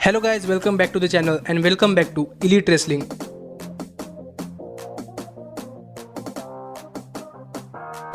Hello guys, welcome back to the channel and welcome back to Elite Wrestling।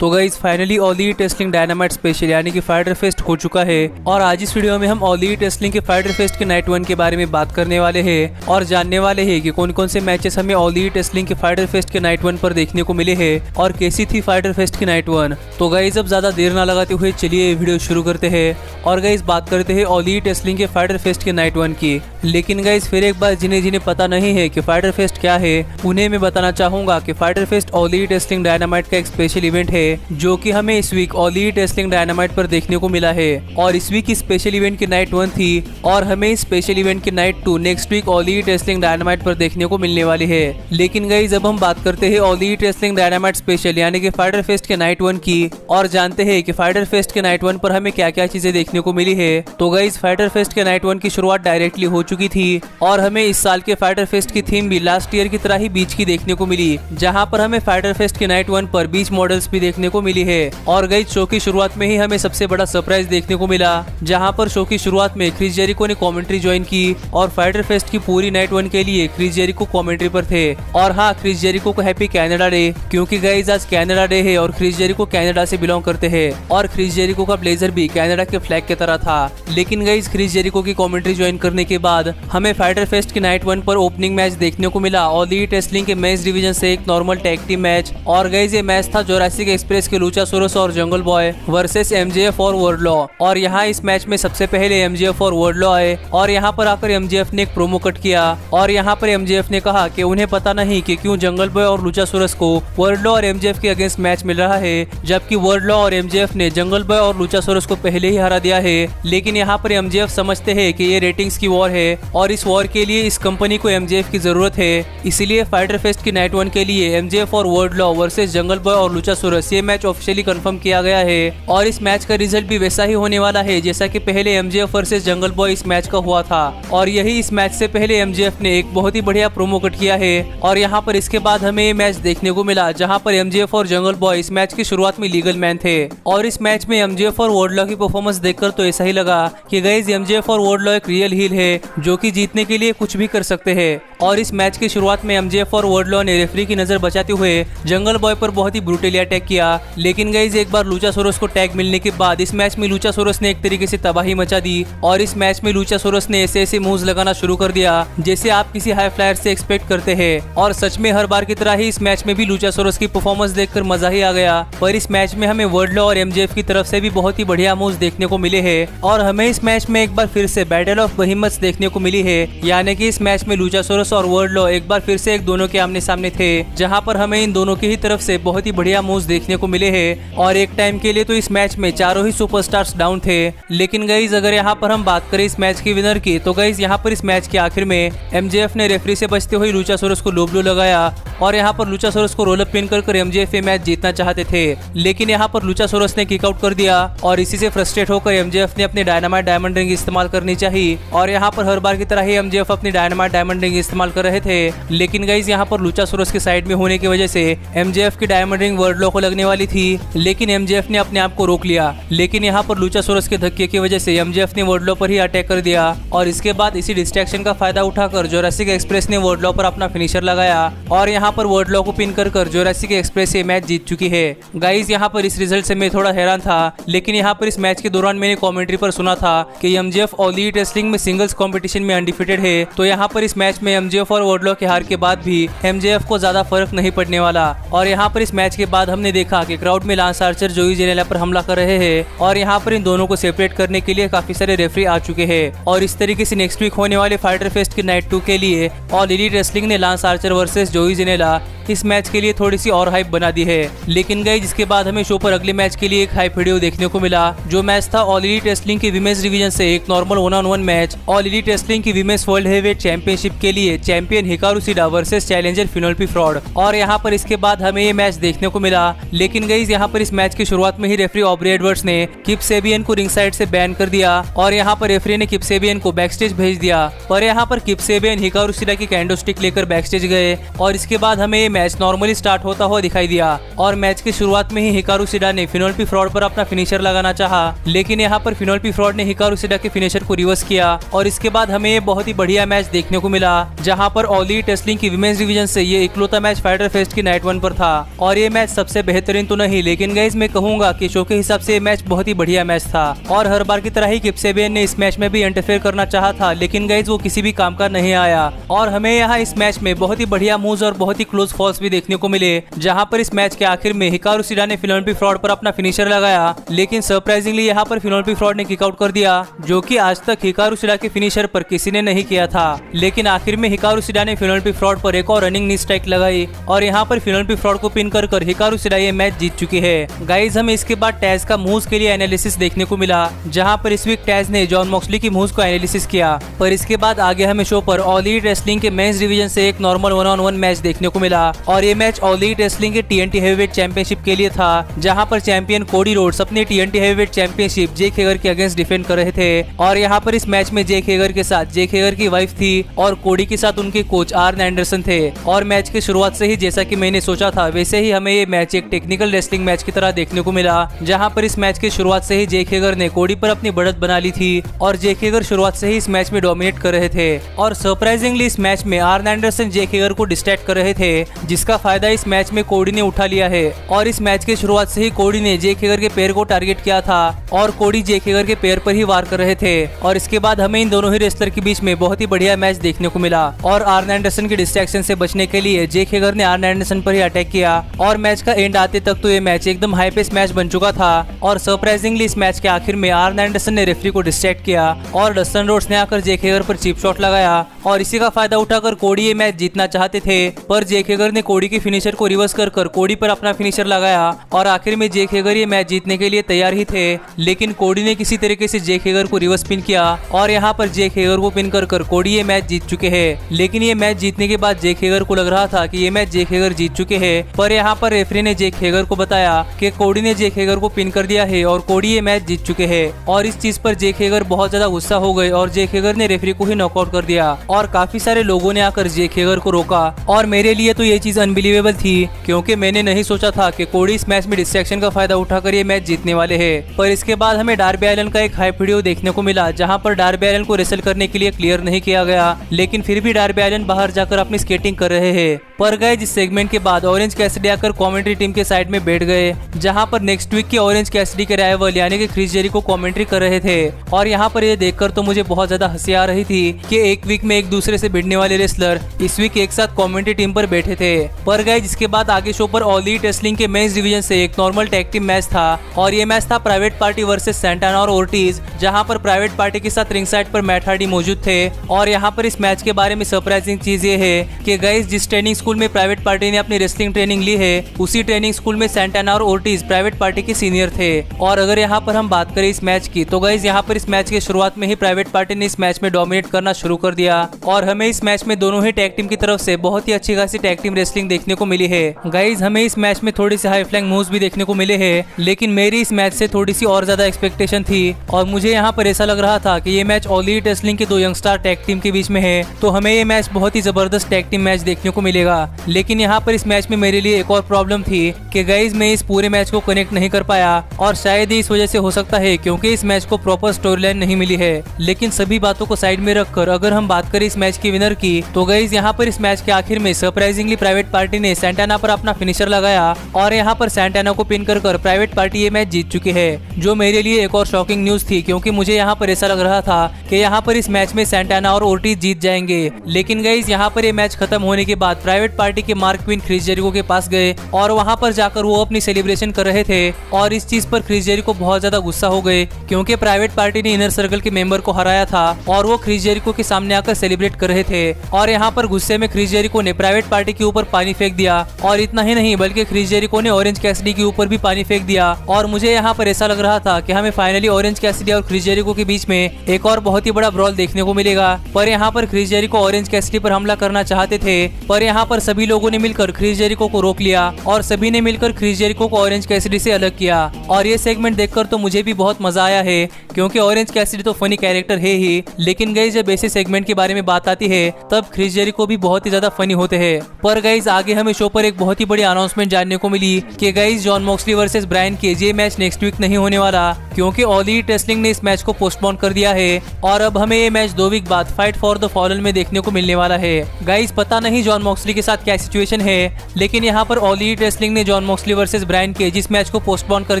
तो guys finally all elite Wrestling dynamite special यानी कि Fyter fest हो चुका है और आज इस वीडियो में हम ऑल एलीट रेसलिंग के फाइटर फेस्ट के नाइट 1 के बारे में बात करने वाले हैं और जानने वाले हैं कि कौन कौन से मैचेस हमें ऑल एलीट रेसलिंग के फाइटर फेस्ट के नाइट 1 पर देखने को मिले हैं और कैसी थी फाइटर फेस्ट की नाइट 1। तो गाइज अब ज्यादा देर ना लगाते हुए चलिए वीडियो शुरू करते हैं और गाइज बात करते हैं ऑल एलीट रेसलिंग के फाइटर फेस्ट के नाइट 1 की। लेकिन गाइज फिर एक बार जिन्हें पता नहीं है कि फाइटर फेस्ट क्या है उन्हें मैं बताना चाहूंगा कि Fyter Fest All elite Wrestling Dynamite का एक स्पेशल इवेंट है जो कि हमें इस week All elite Wrestling Dynamite पर देखने को मिला है और इस वीक की स्पेशल इवेंट की नाइट 1 थी और हमें इस स्पेशल इवेंट की night 2 next week All elite Wrestling Dynamite पर देखने को मिलने वाली है। लेकिन गाइस अब हम बात करते हैं all elite Wrestling dynamite special यानी कि फाइटर फेस्ट के नाइट 1 की और जानते हैं कि फाइटर फेस्ट के नाइट 1 पर हमें क्या क्या चीजें देखने को मिली है। तो गाइस फाइटर फेस्ट के नाइट 1 की शुरुआत डायरेक्टली हो चुकी थी और हमें इस साल के फाइटर फेस्ट की थीम भी लास्ट ईयर की तरह ही बीच की देखने को मिली, जहाँ पर हमें फाइटर फेस्ट के नाइट 1 पर बीच मॉडल्स भी देखने को मिली है। और गाइस शो की शुरुआत में ही हमें सबसे बड़ा सरप्राइज देखने को मिला, जहां पर शो की शुरुआत में क्रिस जेरिको ने कमेंट्री ज्वाइन की और फाइटर फेस्ट की पूरी नाइट 1 के लिए क्रिस जेरिको कमेंट्री पर थे। और हाँ, क्रिस जेरिको को हैप्पी कनाडा डे, क्योंकि गाइस आज कनाडा डे है और क्रिस जेरिको कनाडा से बिलोंग करते हैं और क्रिस जेरिको का ब्लेजर भी कनाडा के फ्लैग की तरह था। लेकिन गाइस क्रिस जेरिको की कमेंट्री ज्वाइन करने के बाद हमें फाइटर फेस्ट की नाइट 1 पर ओपनिंग मैच देखने को मिला ऑल एलीट रेसलिंग के मेंस डिवीजन से एक नॉर्मल टैग टीम मैच। और गाइस ये मैच था जोरासिक एक्सप्रेस के लुचासोरस और जंगल बॉय वर्सेस एमजेएफ और वर्ल्डलॉ। और यहाँ इस मैच में सबसे पहले एमजेएफ और वर्ल्डलॉ आए और यहाँ पर आकर एमजेएफ ने एक प्रोमो कट किया और यहाँ पर एमजेएफ ने कहा कि उन्हें पता नहीं कि क्यों जंगल बॉय और लुचासोरस को वर्ल्डलॉ और एमजेएफ के अगेंस्ट मैच मिल रहा है, जबकि वर्ल्डलॉ और एमजेएफ ने जंगल बॉय और लुचासोरस को पहले ही हरा दिया है। लेकिन यहाँ पर एमजेएफ समझते हैं कि ये रेटिंग्स की वॉर है और इस वॉर के लिए इस कंपनी को एमजेएफ की जरूरत है, इसलिए फाइटर फेस्ट की नाइट 1 के लिए एमजेएफ और वर्ल्डलॉ वर्सेस जंगल बॉय और लुचासोरस ये मैच ऑफिशियली कंफर्म किया गया है। और इस मैच का रिजल्ट भी वैसा ही होने वाला है जैसा कि पहले एमजेएफ वर्सेस जंगल बॉय इस मैच का हुआ था। और यही इस मैच से पहले एमजेएफ ने एक बहुत ही बढ़िया प्रोमो कट किया है और यहाँ पर इसके बाद हमें ये मैच देखने को मिला जहाँ पर एमजेएफ और जंगल बॉय इस मैच की शुरुआत में लीगल मैन थे। और इस मैच में एमजेएफ और वर्ल्डलॉ की परफॉर्मेंस देखकर तो ऐसा ही लगा कि गाइस एमजेएफ और वर्ल्डलॉ एक रियल हील है जो कि जीतने के लिए कुछ भी कर सकते हैं। और इस मैच की शुरुआत में एमजेएफ और वर्ल्डलॉ ने रेफरी की नजर बचाते हुए जंगल बॉय पर बहुत ही ब्रूटली अटैक किया। लेकिन गाइस एक बार लुचासोरस को टैग मिलने के बाद इस मैच में लुचासोरस ने एक तरीके से तबाही मचा दी और इस मैच में लुचासोरस ने ऐसे मूव्स लगाना शुरू कर दिया जैसे आप किसी हाई फ्लायर से एक्सपेक्ट करते हैं। और सच में हर बार की तरह ही इस मैच में भी लुचासोरस की परफॉर्मेंस देखकर मजा ही आ गया। पर इस मैच में हमें वर्ल्डलॉ और एमजेएफ की तरफ से भी बहुत ही बढ़िया मूव्स देखने को मिले हैं और हमें इस मैच में एक बार फिर से बैटल ऑफ बहिमत्स देखने को मिली है, यानी कि इस मैच में लुचासोरस और वर्ल्डलॉ एक बार फिर से एक दोनों के आमने सामने थे, जहां पर हमें इन दोनों की ही तरफ से बहुत ही बढ़िया मूव्स देखने को मिले हैं। और एक टाइम के लिए तो इस मैच में चारों ही सुपरस्टार्स डाउन थे। लेकिन गाइस अगर यहाँ पर हम बात करें इस मैच की विनर की, तो गाइस यहाँ पर इस मैच के आखिर में एमजेएफ ने रेफरी से बचते हुए लुचासोरस को लो ब्लो लगाया और यहाँ पर लुचासोरस को रोल अप पिन कर एमजेएफ ये मैच जीतना चाहते थे। लेकिन यहाँ पर लुचासोरस ने किक आउट कर दिया और इसी से फ्रस्ट्रेट होकर एमजेएफ ने अपनी डायनामाइट डायमंड रिंग इस्तेमाल करनी चाहिए। और यहाँ पर हर बार की तरह ही एमजेएफ अपनी डायनामाइट डायमंड रिंग इस्तेमाल कर रहे थे। लेकिन गाइस यहाँ पर लुचासोरस के साइड में होने की वजह से एमजेएफ की डायमंड रिंग वर्ल्डलॉ को लगने वाली थी, लेकिन एमजेएफ ने अपने आप को रोक लिया। लेकिन यहाँ पर लुचासोरस के धक्के की वजह से एमजेएफ ने वर्ल्डलॉ पर ही अटैक कर दिया और इसके बाद इसी डिस्ट्रैक्शन का फायदा उठाकर जोरासिक एक्सप्रेस ने वर्ल्डलॉ पर अपना फिनिशर लगाया और यहाँ पर वर्ल्डलॉ को पिन कर जोरासिक एक्सप्रेस ये मैच जीत चुकी है। गाइस यहाँ पर इस रिजल्ट से मैं थोड़ा हैरान था, लेकिन यहाँ पर इस मैच के दौरान मैंने कमेंट्री पर सुना था कि एमजेएफ ऑल एलीट रेसलिंग में सिंगल्स कंपटीशन में अनडिफिटेड है। तो यहाँ पर इस मैच में एमजेएफ और वर्ल्डलॉ के हार के बाद भी एमजेएफ को ज्यादा फर्क नहीं पड़ने वाला। और यहाँ पर इस मैच के बाद हमने देखा कि क्राउड में लांस आर्चर जोई जेनेला पर हमला कर रहे हैं और यहाँ पर इन दोनों को सेपरेट करने के लिए काफी सारे रेफरी आ चुके हैं। और इस तरीके से नेक्स्ट वीक होने वाले फाइटर फेस्ट की नाइट 2 के लिए ऑल एलीट रेसलिंग ने लांस आर्चर वर्सेस जोई जेनेला इस मैच के लिए थोड़ी सी और हाइप बना दी है। लेकिन गाइस जिसके बाद हमें शो पर अगले मैच के लिए एक हाइप वीडियो देखने को मिला, जो मैच था ऑल एलीट रेसलिंग की विमेंस डिवीजन से एक normal 1-on-1 match all elite wrestling की विमेंस वर्ल्ड हेवीवेट चैंपियनशिप के लिए champion Hikaru Shida versus challenger Penelope Ford. और यहाँ पर इसके बाद हमें ये मैच देखने को मिला, लेकिन गाइस यहाँ पर इस मैच की शुरुआत में ही रेफरी ऑब्रे एडवर्ड्स ने किप सेबियन को रिंग साइड से बैन कर दिया और यहाँ पर रेफरी ने किप सेबियन को बैक स्टेज भेज दिया। पर यहाँ पर किप सेबियन हिकारू शिरा की कैंडो स्टिक लेकर बैक स्टेज गए और इसके बाद हमें ये मैच नॉर्मली स्टार्ट होता हुआ दिखाई दिया और मैच की शुरुआत में ही हिकारू शिरा ने फिनोल्पी फ्रॉड पर अपना फिनिशर लगाना चाहा, लेकिन यहाँ पर फिनोल्पी फ्रॉड ने हिकारू शिरा के फिनिशर को रिवर्स किया और इसके बाद हमें ये बहुत ही बढ़िया मैच देखने को मिला, जहाँ पर ऑल एलीट रेसलिंग की विमेंस डिवीजन से ये इकलौता मैच फाइटर फेस्ट की नाइट 1 पर था और ये मैच सबसे बेहतरीन तो नहीं, लेकिन गाइस मैं कहूंगा कि शो के हिसाब से ये मैच बहुत ही बढ़िया मैच था और हर बार की तरह ही किप सेबियन ने इस मैच में भी इंटरफेयर करना चाहा था, लेकिन गाइस वो किसी भी काम का नहीं आया और हमें यहाँ इस मैच में बहुत ही बढ़िया मूव्स और बहुत ही क्लोज फॉल्स भी देखने को मिले, जहाँ पर इस मैच के आखिर में हिकारू शिरा ने फिनोल्पी फ्रॉड पर अपना फिनिशर लगाया, लेकिन सरप्राइजिंगली यहाँ पर फिनोल्पी फ्रॉड ने किक आउट कर दिया, जो कि आज तक हिकारू शिरा के फिनिशर पर किसी ने नहीं किया था। लेकिन आखिर में हिकारू शिरा ने फिनोल्पी फ्रॉड पर एक और रनिंग नी स्ट्राइक लगाई और यहाँ पर फिनोल्पी फ्रॉड को पिन कर हिकारू शिरा ये मैच जीत चुकी है। गाइज हमें इसके बाद टैज का मूव्स के लिए एनालिसिस देखने को मिला, जहाँ पर इस वीक टैज ने जॉन मॉक्सली की मूव्स को एनालिसिस किया, पर इसके बाद आगे हमें शो पर ऑल एलीट रेसलिंग के मेंस डिवीजन से एक नॉर्मल 1-on-1 मैच देखने को मिला और ये मैच ऑल एलीट रेसलिंग के TNT हेवीवेट चैंपियनशिप के लिए था, जहाँ पर चैंपियन कोडी रोड्स अपने TNT हेवीवेट चैंपियनशिप जेक हेगर के अगेंस्ट डिफेंड कर रहे थे और यहाँ पर इस मैच में जेक हेगर के साथ जेक हेगर की वाइफ थी और कोडी के साथ उनके कोच आर्न एंडरसन थे और मैच की शुरुआत से ही जैसा कि मैंने सोचा था वैसे ही हमें ये मैच एक टेक्निकल रेसलिंग मैच की तरह देखने को मिला, जहां पर इस मैच की शुरुआत से ही जेक हेगर ने कोडी पर अपनी बढ़त बना ली थी और जेक हेगर शुरुआत से ही इस मैच में डोमिनेट कर रहे थे और सरप्राइजिंगली इस मैच में आर्न एंडरसन जेक हेगर को डिस्ट्रैक्ट कर रहे थे, जिसका फायदा इस मैच में कोडी ने उठा लिया है और इस मैच की शुरुआत से ही कोडी ने जेक हेगर के पैर को टारगेट किया था और कोडी जेक हेगर के पैर पर ही वार कर रहे थे और इसके बाद हमें इन दोनों ही रेसलर के बीच में बहुत ही बढ़िया मैच देखने को मिला और आर्न एंडरसन के डिस्ट्रैक्शन से बचने के लिए जेक हेगर ने आर्न एंडरसन पर ही अटैक किया और मैच का एंड आते तक तो ये मैच एकदम हाई पेस मैच बन चुका था और सरप्राइजिंगली इस मैच के आखिर में आर्न एंडरसन ने रेफरी को डिस्ट्रैक्ट किया और डस्टन रोड्स ने आकर जेक हेगर पर चीप शॉट लगाया और इसी का फायदा उठाकर कोडी ये मैच जीतना चाहते थे, पर जेक हेगर ने कोडी के फिनिशर को रिवर्स कर कोडी पर अपना फिनिशर लगाया और आखिर में जेक हेगर ये मैच जीतने के लिए तैयार ही थे, लेकिन कोडी ने किसी तरीके से जेक हेगर को रिवर्स पिन किया और यहाँ पर जेक हेगर को पिन कर कोडी ये मैच जीत चुके हैं। लेकिन ये मैच जीतने के बाद जेक हेगर को लग रहा था कि ये मैच जेक हेगर जीत चुके हैं, पर यहाँ पर रेफरी ने जेक हेगर को बताया कि कोडी ने जेक हेगर को पिन कर दिया है और कोडी ये मैच जीत चुके हैं और इस चीज पर जेक हेगर बहुत ज्यादा गुस्सा हो गए और जेक हेगर ने रेफरी को ही नॉकआउट कर दिया और काफी सारे लोगों ने आकर जेक हेगर को रोका और मेरे लिए तो ये चीज अनबिलीवेबल थी, क्योंकि मैंने नहीं सोचा था कि कोडी इस मैच में डिस्ट्रैक्शन का फायदा उठाकर ये मैच जीतने वाले हैं। पर इसके बाद हमें डार्बी एलन का एक हाइप वीडियो देखने को मिला, जहां पर डार्बी एलन को रेसल करने के लिए क्लियर नहीं किया गया, लेकिन फिर भी डार्बी एलन बाहर जाकर अपनी स्केटिंग कर रहे हैं। पर गए जिस सेगमेंट के बाद ऑरेंज कैसिडी आकर कमेंट्री टीम के साइड में बैठ गए, जहां पर नेक्स्ट वीक के ऑरेंज कैसिडी के राइवल यानी कि क्रिस जेरिको कमेंट्री कर रहे थे और यहां पर ये देखकर तो मुझे बहुत ज्यादा हंसी आ रही थी कि एक वीक में एक दूसरे से भिड़ने वाले रेसलर इस वीक एक साथ कमेंट्री टीम पर बैठे थे। पर गए जिसके बाद आगे शो पर ऑल एलीट रेसलिंग के मेंस डिवीजन से एक नॉर्मल टैग टीम मैच था और ये मैच था प्राइवेट पार्टी वर्सेस सैंटाना और ओर्टिज, जहां पर प्राइवेट पार्टी के साथ रिंग साइड पर मैट हार्डी मौजूद थे और यहाँ पर इस मैच के बारे में सरप्राइजिंग चीज ये है कि गाइस जिस ट्रेनिंग स्कूल में प्राइवेट पार्टी ने अपनी रेसलिंग ट्रेनिंग ली है उसी ट्रेनिंग स्कूल में सैंटाना और ओर्टिज प्राइवेट पार्टी के सीनियर थे। और अगर यहाँ पर हम बात करें इस मैच की, तो गाइस यहाँ पर इस मैच की शुरुआत में ही प्राइवेट पार्टी ने इस मैच में डोमिनेट करना शुरू कर दिया और हमें इस मैच में दोनों ही टैग टीम की तरफ से बहुत ही अच्छी खासी टैग टीम रेसलिंग देखने को मिली है। गाइस हमें इस मैच में थोड़ी सी हाई फ्लाइंग मूव्स भी देखने को मिले हैं, लेकिन मेरी इस मैच से थोड़ी सी और ज्यादा एक्सपेक्टेशन थी और मुझे यहाँ पर ऐसा लग रहा था कि ये मैच ऑल एलीट रेसलिंग के दो यंगस्टार टैग टीम के बीच में है, तो हमें ये मैच बहुत ही जबरदस्त टैग टीम मैच देखने को मिलेगा। लेकिन यहाँ पर इस मैच में मेरे लिए एक और प्रॉब्लम थी कि गाइस मैं इस पूरे मैच को कनेक्ट नहीं कर पाया और शायद इस वजह से हो सकता है क्योंकि इस मैच को प्रॉपर स्टोरी लाइन नहीं मिली है। लेकिन सभी बातों को साइड में रखकर अगर हम बात करें इस मैच की विनर की, तो गाइस यहाँ पर इस मैच के आखिर में सरप्राइजिंगली प्राइवेट पार्टी ने सैंटाना पर अपना फिनिशर लगाया और यहाँ पर सैंटाना को पिन कर प्राइवेट पार्टी ये मैच जीत चुकी है, जो मेरे लिए एक और शॉकिंग न्यूज थी क्योंकि मुझे यहाँ पर ऐसा लग रहा था कि यहाँ पर इस मैच में सैंटाना और ओर्टिज जीत जाएंगे। लेकिन गाइस यहाँ पर ये मैच खत्म होने के बाद प्राइवेट पार्टी के मार्क क्वीन क्रिस जेरिको के पास गए और वहाँ पर जाकर वो अपनी सेलिब्रेशन कर रहे थे और इस चीज पर क्रिस जेरिको बहुत ज्यादा गुस्सा हो गए क्योंकि प्राइवेट पार्टी ने इनर सर्कल के मेंबर को हराया था और वो क्रिस जेरिको के सामने आकर सेलिब्रेट कर रहे थे और यहाँ पर गुस्से में क्रिस जेरिको ने प्राइवेट पार्टी के ऊपर पानी फेंक दिया और इतना ही नहीं बल्कि क्रिस जेरिको ने ऑरेंज कैसिडी के ऊपर भी पानी फेंक दिया और मुझे यहाँ पर ऐसा लग रहा था कि हमें फाइनली ऑरेंज कैसिडी और क्रिस जेरिको के बीच में एक और बहुत ही बड़ा ब्रॉल देखने को मिलेगा। पर यहाँ पर क्रिस जेरिको ऑरेंज कैसिडी पर हमला करना चाहते थे, पर यहाँ पर सभी लोगों ने मिलकर क्रिस जेरिको को रोक लिया और सभी ने मिलकर क्रिस जेरिको को ऑरेंज कैसिडी से अलग किया। और ये सेगमेंट देखकर तो मुझे भी बहुत मजा आया है, क्योंकि ऑरेंज कैसिडी तो फनी कैरेक्टर है ही, लेकिन गाइस जब ऐसे सेगमेंट के बारे में बात आती है तब क्रिस जेरिको भी बहुत ही ज्यादा फनी होते हैं। पर गाइस आगे हमें शो पर एक बहुत ही बड़ी अनाउंसमेंट जानने को मिली कि guys Jon Moxley versus Brian Cage ये मैच नेक्स्ट वीक नहीं होने वाला, क्योंकि ऑल एलीट रेसलिंग ने इस मैच को पोस्टपोन कर दिया है और अब हमें ये मैच 2 वीक बाद फाइट फॉर द फॉलन में देखने को मिलने वाला है। गाइस पता नहीं जॉन मॉक्सली के साथ क्या सिचुएशन है, लेकिन यहाँ पर ऑल एलीट रेसलिंग ने Jon Moxley versus Brian Cage इस मैच को पोस्टपोन कर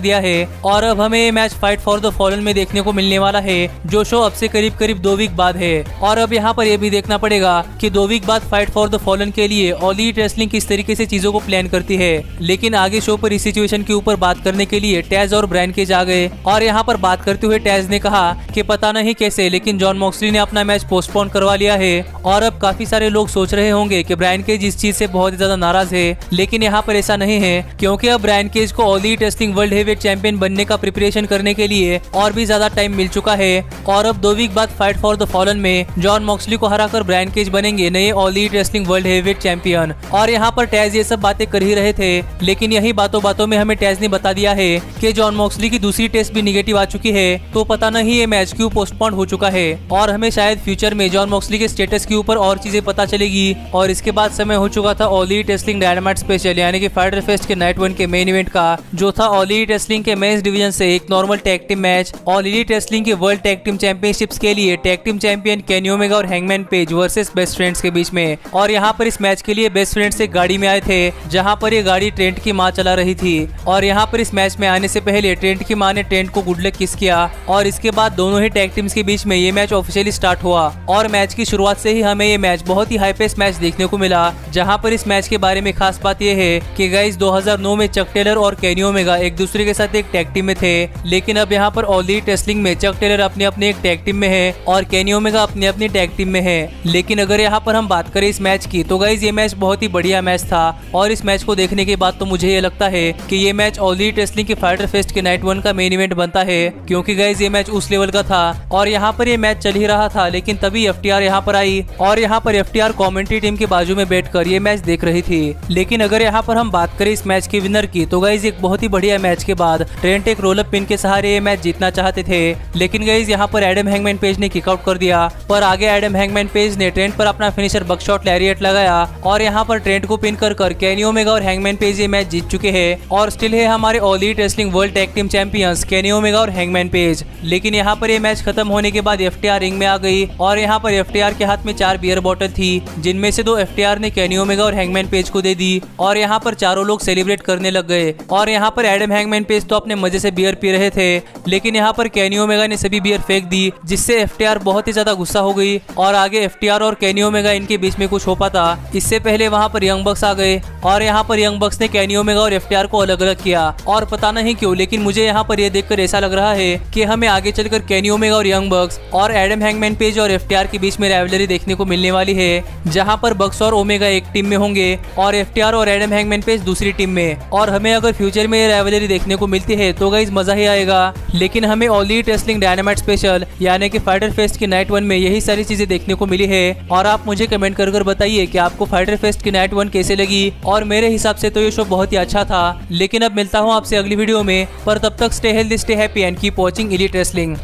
दिया है और अब हमें ये match Fight for the Fallen में देखने को मिलने वाला है, जो शो अब से करीब 2 वीक बाद है। और अब यहाँ पर यह भी देखना पड़ेगा कि 2 वीक बाद फाइट फॉर द फॉलन के लिए ऑल एलीट रेसलिंग किस तरीके से चीजों को प्लान करती है। लेकिन आगे शो पर इस सिचुएशन के ऊपर बात करने के लिए टैज और ब्रायन केज आ गए और यहाँ पर बात करते हुए टैज ने कहा कि पता नहीं कैसे लेकिन जॉन मॉक्सली ने अपना मैच पोस्टपोन करवा लिया है और अब काफी सारे लोग सोच रहे होंगे कि ब्रायन केज इस चीज से बहुत ज्यादा नाराज है, लेकिन यहाँ पर ऐसा नहीं है, क्योंकि अब ब्रायन केज को all elite wrestling world heavyweight champion बनने का प्रिपरेशन करने के लिए और भी ज्यादा टाइम मिल चुका है और अब 2 वीक बाद फाइट फॉर द फॉलन में जॉन मॉक्सली को हराकर ब्रायन केज बनेंगे नए all elite wrestling world heavyweight champion. और यहाँ पर टैज ये सब बातें कर ही रहे थे, लेकिन यही बातों बातों में हमें टैज ने बता दिया है कि जॉन मॉक्सली की दूसरी टेस्ट भी निगेटिव आ चुकी है, तो पता नहीं ये मैच क्यों पोस्टपोन हो चुका है और हमें शायद फ्यूचर में जॉन मॉक्सली के स्टेटस के ऊपर और चीजें पता चलेगी। और इसके बाद समय हो चुका था all elite Wrestling dynamite special यानी कि फाइटर फेस्ट के नाइट 1 के मेन इवेंट का, जो था ऑल एलीट रेसलिंग के मेंस डिवीजन से एक normal tag team match all elite wrestling के वर्ल्ड टैग टीम चैंपियनशिप्स के लिए tag team champion Kenny Omega और Hangman Page versus best friends के बीच में। और यहाँ पर इस मैच के लिए बेस्ट फ्रेंड्स एक गाड़ी में आए थे, जहाँ पर ये गाड़ी ट्रेंट की माँ चला रही थी और यहाँ पर इस मैच में आने से पहले ट्रेंट की माँ ने ट्रेंट को गुड लक किस किया और इसके बाद दोनों ही टैग टीम्स के बीच में ये मैच ऑफिशियली स्टार्ट हुआ। और मैच की शुरुआत से ही हमें ये मैच बहुत ही हाई पेस मैच देखने को मिला, जहां पर इस मैच के बारे में खास बात यह है कि गाइस 2009 में चक टेलर और केनी ओमेगा एक दूसरे के साथ एक टैग टीम में थे, लेकिन अब यहाँ पर ऑल एलीट रेसलिंग में चक टेलर अपने अपने एक टैग टीम में है और केनी ओमेगा अपनी अपनी टैग टीम में है। लेकिन अगर यहाँ पर हम बात करें इस मैच की, तो गाइस ये मैच बहुत ही बढ़िया मैच था और इस मैच को देखने के बाद तो मुझे ये लगता है कि ये मैच ऑल एलीट रेसलिंग के फाइटर फेस्ट के नाइट 1 का मेन इवेंट बनता है, क्योंकि गाइस ये मैच उस लेवल का था। और यहाँ पर ये मैच चल ही रहा था, लेकिन तभी एफटीआर यहाँ पर आई और यहाँ पर एफटीआर कमेंट्री टीम के बाजू में बैठकर ये मैच देख रही थी। लेकिन अगर यहाँ पर हम बात करें इस मैच के विनर की, तो गाइस एक बहुत ही बढ़िया मैच के बाद ट्रेंट एक रोल अप पिन के सहारे ये मैच जीतना चाहते थे, लेकिन गाइस यहाँ पर एडम हैंगमैन पेज ने किक आउट कर दिया। पर आगे एडम हैंगमैन पेज ने ट्रेंट पर अपना फिनिशर बकशॉट लैरिएट लगाया और यहाँ पर ट्रेंट को पिन कर केनी ओमेगा और हैंगमैन पेज ये मैच जीत चुके हैं और स्टिल है हमारे all elite wrestling world tag team champions केनी ओमेगा और हैंगमैन पेज। लेकिन यहाँ पर ये मैच खत्म होने के बाद एफटीआर रिंग में आ गई और यहाँ पर एफटीआर के हाथ में 4 बियर बोतल थी, जिनमें से 2 एफटीआर ने केनी ओमेगा और हैंगमैन पेज को दे दी और यहाँ पर चारों लोग सेलिब्रेट करने लग गए। और यहाँ पर एडम हैंगमैन पेज तो अपने मजे से बियर पी रहे थे, लेकिन यहाँ पर केनी ओमेगा ने सभी बियर फेंक दी, जिससे एफटीआर बहुत ही ज्यादा गुस्सा हो गई और आगे एफटीआर और केनी ओमेगा इनके बीच में कुछ हो पाता इससे पहले वहाँ पर यंग बक्स आ गए और यहाँ पर यंग बक्स ने केनी ओमेगा और एफटीआर को अलग अलग किया। और पता नहीं क्यों, लेकिन मुझे यहाँ पर यह देखकर ऐसा लग रहा है कि हमें आगे चलकर केनी ओमेगा और यंग बक्स और एडम हैंगमैन पेज और एफटीआर के बीच में राइवलरी देखने को मिलने वाली है, जहां पर बक्स और ओमेगा एक टीम में होंगे और एफटीआर और एडम हैंगमैन पेज दूसरी टीम में। और हमें अगर फ्यूचर में ये राइवलरी देखने को मिलती है तो गाइस मजा ही आएगा। लेकिन हमें all elite Wrestling dynamite special यानी कि फाइटर फेस्ट की नाइट 1 में यही सारी चीजें देखने को मिली है और आप मुझे कमेंट कर बताइए कि आपको फाइटर फेस्ट की नाइट 1 कैसे लगी। और मेरे हिसाब से तो ये शो बहुत ही अच्छा था। लेकिन अब मिलता हूँ आपसे अगली वीडियो में, पर तब तक stay healthy, stay happy and keep watching elite wrestling.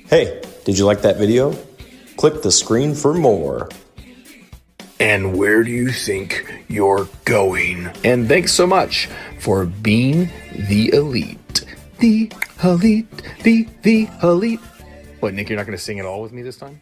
Hey, did you like that video? Click the screen for more. And where do you think you're going? And thanks so much for being the elite. The elite, the elite. What, Nick, you're not going to sing it all with me this time?